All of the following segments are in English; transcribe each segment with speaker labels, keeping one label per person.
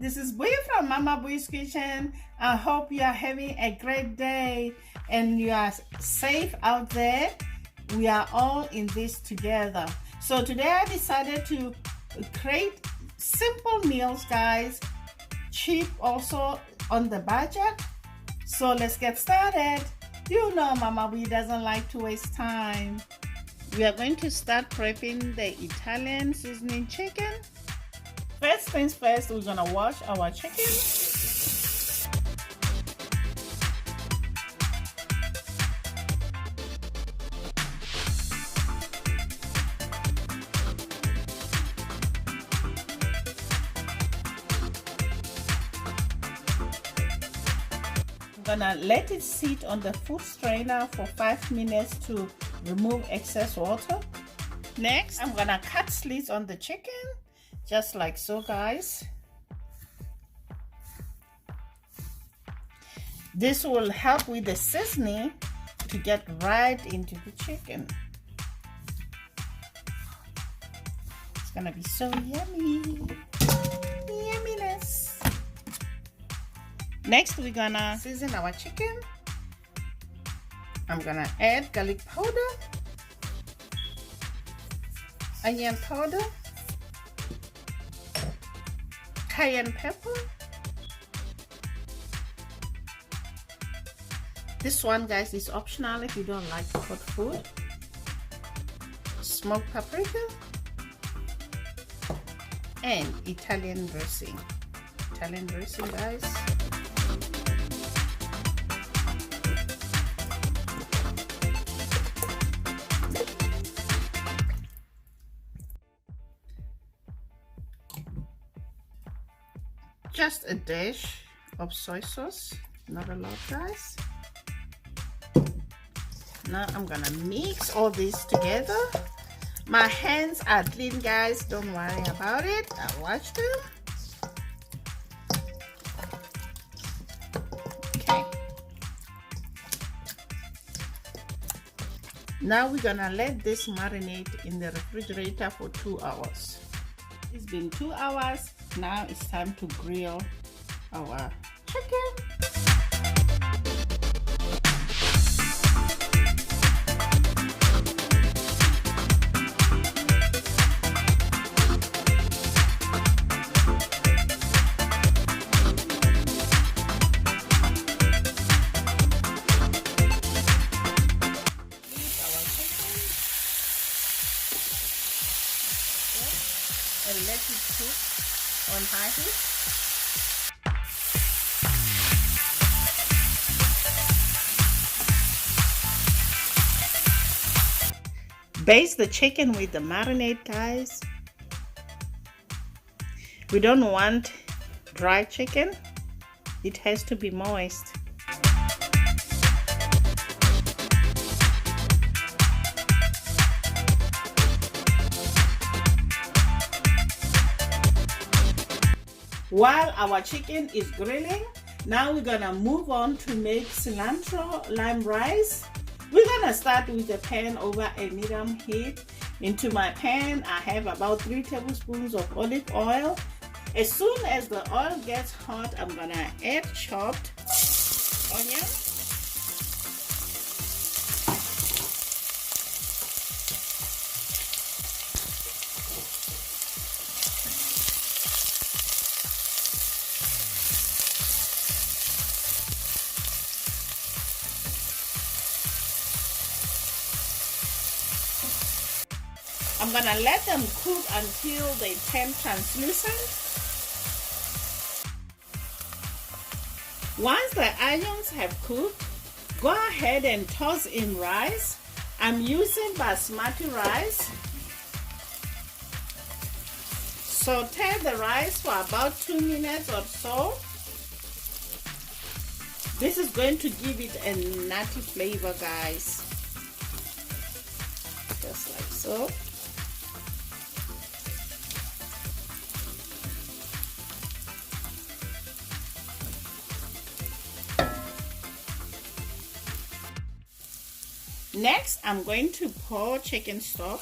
Speaker 1: This is Bui from Mama Bui's Kitchen. I hope you are having a great day and you are safe out there. We are all in this together. So today I decided to create simple meals, guys. Cheap, also on the budget. So let's get started. You know Mama Bui doesn't like to waste time. We are going to start prepping the Italian seasoning chicken. First things first, we're gonna wash our chicken. I'm gonna let it sit on the food strainer for 5 minutes to remove excess water. Next, I'm gonna cut slits on the chicken. Just like so, guys. This will help with the seasoning to get right into the chicken. It's gonna be so yummy. Yumminess. Next, we're gonna season our chicken. I'm gonna add garlic powder, onion powder, Cayenne pepper. This one, guys, is optional if you don't like hot food. Smoked paprika and Italian dressing. Italian dressing, guys. Just a dash of soy sauce, not a lot, guys. Now I'm gonna mix all this together. My hands are clean, guys, don't worry about it. I washed them. Okay, now we're gonna let this marinate in the refrigerator for 2 hours. It's been 2 hours. Now it's time to grill our chicken. And let it cook on high heat. Baste the chicken with the marinade, guys. We don't want dry chicken. It has to be moist. While our chicken is grilling, now we're gonna move on to make cilantro lime rice. We're gonna start with a pan over a medium heat. Into my pan, I have about 3 tablespoons of olive oil. As soon as the oil gets hot, I'm gonna add chopped onion, I'm gonna let them cook until they turn translucent. Once the onions have cooked, go ahead and toss in rice. I'm using basmati rice. Saute the rice for about 2 minutes or so. This is going to give it a nutty flavor, guys. Just like so. Next, I'm going to pour chicken stock.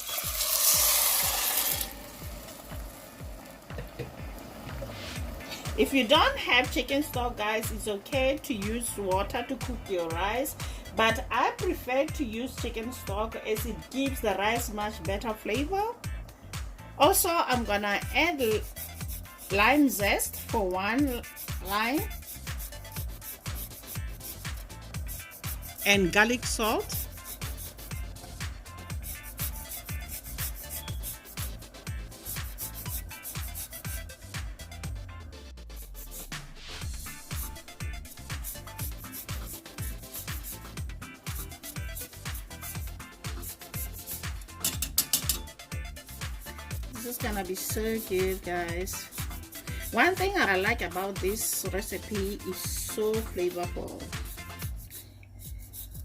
Speaker 1: If you don't have chicken stock, guys, it's okay to use water to cook your rice, but I prefer to use chicken stock as it gives the rice much better flavor. Also, I'm gonna add lime zest for 1 lime and garlic salt. This is gonna be so good, guys. One thing I like about this recipe is so flavorful.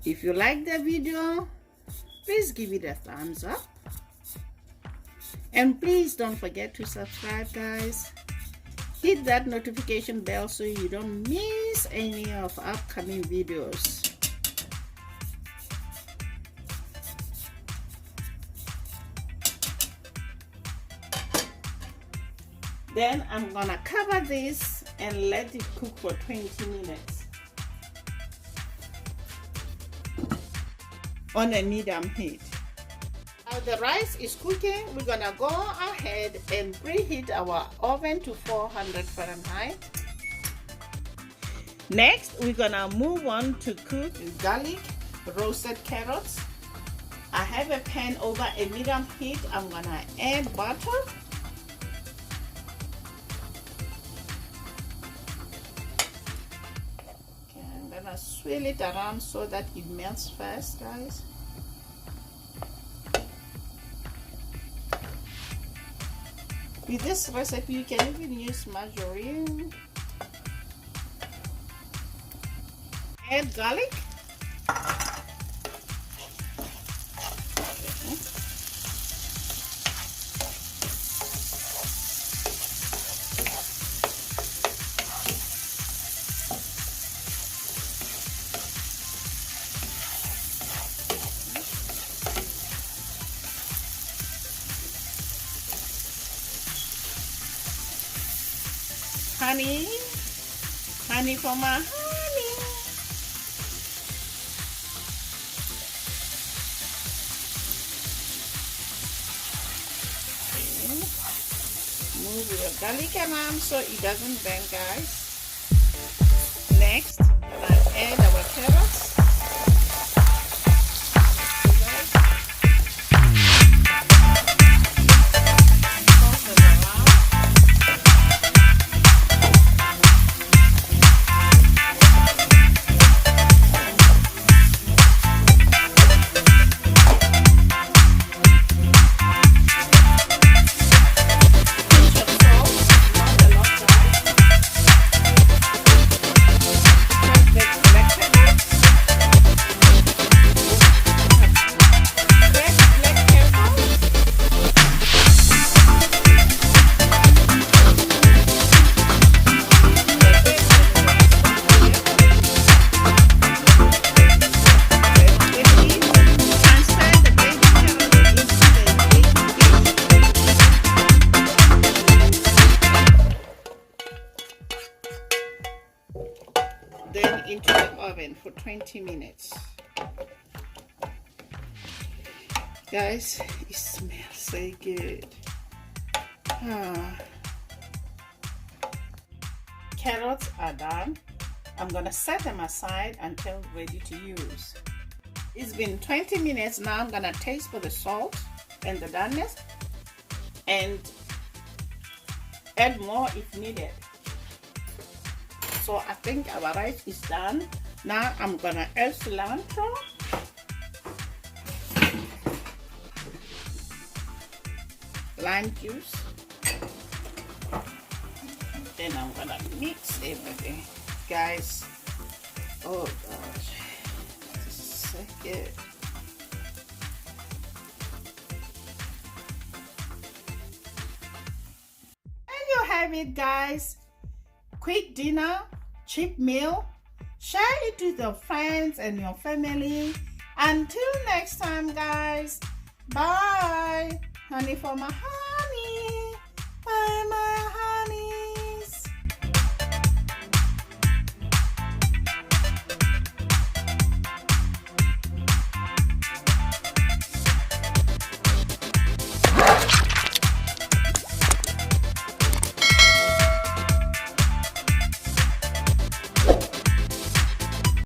Speaker 1: If you like the video, please give it a thumbs up, and please don't forget to subscribe, guys. Hit that notification bell so you don't miss any of upcoming videos. Then I'm gonna cover this and let it cook for 20 minutes on a medium heat. While the rice is cooking, we're gonna go ahead and preheat our oven to 400 Fahrenheit. Next, we're gonna move on to cook garlic, roasted carrots. I have a pan over a medium heat. I'm gonna add butter. Swirl it around so that it melts fast, guys. With this recipe, you can even use margarine. Add garlic. Honey for my honey. Okay. Move your garlic around so it doesn't burn, guys. Next, I'll add our carrots. Then into the oven for 20 minutes. Guys, it smells so good. Carrots are done. I'm gonna set them aside until ready to use. It's been 20 minutes now. I'm gonna taste for the salt and the doneness and add more if needed. So I think our rice is done. Now I'm gonna add cilantro. Lime juice. Then I'm gonna mix everything. Guys, oh gosh, this is so good. And you have it, guys. Quick dinner, cheap meal. Share it with your friends and your family. Until next time, guys. Bye. Honey for my honey. Bye, my